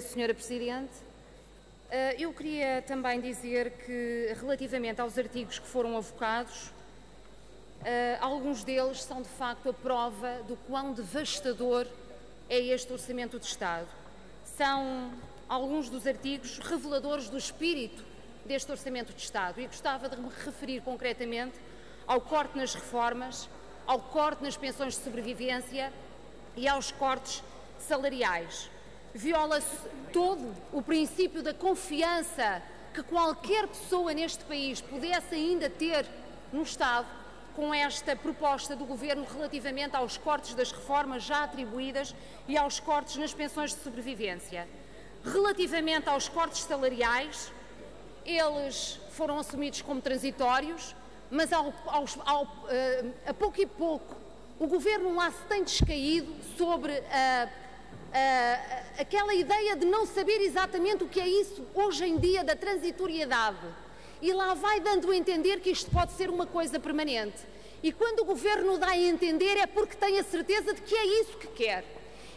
Senhora Presidente, eu queria também dizer que, relativamente aos artigos que foram avocados, alguns deles são de facto a prova do quão devastador é este Orçamento de Estado. São alguns dos artigos reveladores do espírito deste Orçamento de Estado e gostava de me referir concretamente ao corte nas reformas, ao corte nas pensões de sobrevivência e aos cortes salariais. Viola-se todo o princípio da confiança que qualquer pessoa neste país pudesse ainda ter no Estado com esta proposta do Governo relativamente aos cortes das reformas já atribuídas e aos cortes nas pensões de sobrevivência. Relativamente aos cortes salariais, eles foram assumidos como transitórios, mas a pouco e pouco o Governo lá se tem descaído sobre aquela ideia de não saber exatamente o que é isso hoje em dia da transitoriedade, e lá vai dando a entender que isto pode ser uma coisa permanente, e quando o Governo dá a entender é porque tem a certeza de que é isso que quer,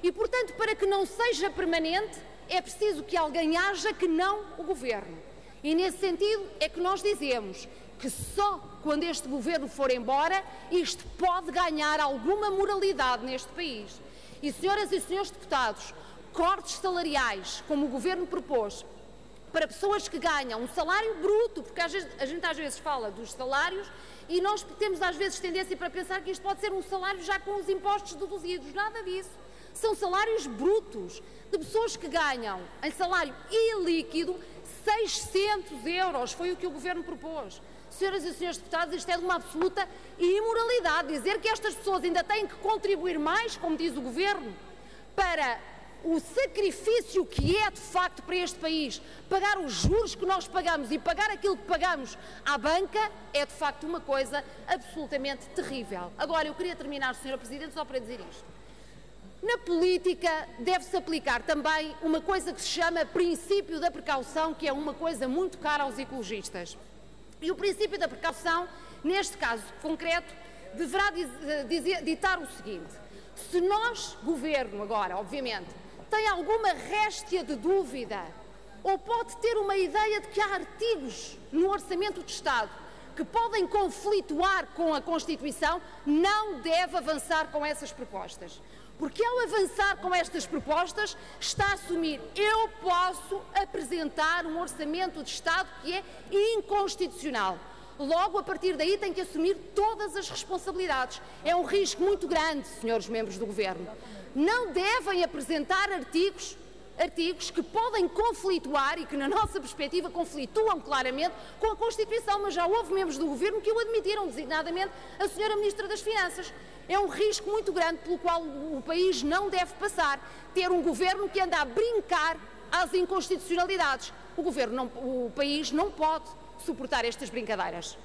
e portanto para que não seja permanente é preciso que alguém haja que não o Governo, e nesse sentido é que nós dizemos que só quando este Governo for embora isto pode ganhar alguma moralidade neste país. E, senhoras e senhores deputados, cortes salariais, como o Governo propôs, para pessoas que ganham um salário bruto, porque a gente às vezes fala dos salários e nós temos às vezes tendência para pensar que isto pode ser um salário já com os impostos deduzidos. Nada disso. São salários brutos de pessoas que ganham em salário ilíquido 600 euros, foi o que o Governo propôs. Senhoras e senhores deputados, isto é de uma absoluta imoralidade. Dizer que estas pessoas ainda têm que contribuir mais, como diz o Governo, para o sacrifício que é de facto para este país, pagar os juros que nós pagamos e pagar aquilo que pagamos à banca, é de facto uma coisa absolutamente terrível. Agora, eu queria terminar, Senhora Presidente, só para dizer isto. Na política deve-se aplicar também uma coisa que se chama princípio da precaução, que é uma coisa muito cara aos ecologistas. E o princípio da precaução, neste caso concreto, deverá ditar o seguinte: se nós, Governo, agora, obviamente, tem alguma réstia de dúvida ou pode ter uma ideia de que há artigos no Orçamento de Estado que podem conflituar com a Constituição, não deve avançar com essas propostas. Porque ao avançar com estas propostas está a assumir: eu posso apresentar um Orçamento de Estado que é inconstitucional. Logo, a partir daí tem que assumir todas as responsabilidades. É um risco muito grande, senhores membros do Governo. Não devem apresentar artigos que podem conflituar e que, na nossa perspectiva, conflituam claramente com a Constituição, mas já houve membros do Governo que o admitiram, designadamente a Senhora Ministra das Finanças. É um risco muito grande pelo qual o país não deve passar, ter um Governo que anda a brincar às inconstitucionalidades. O país não pode suportar estas brincadeiras.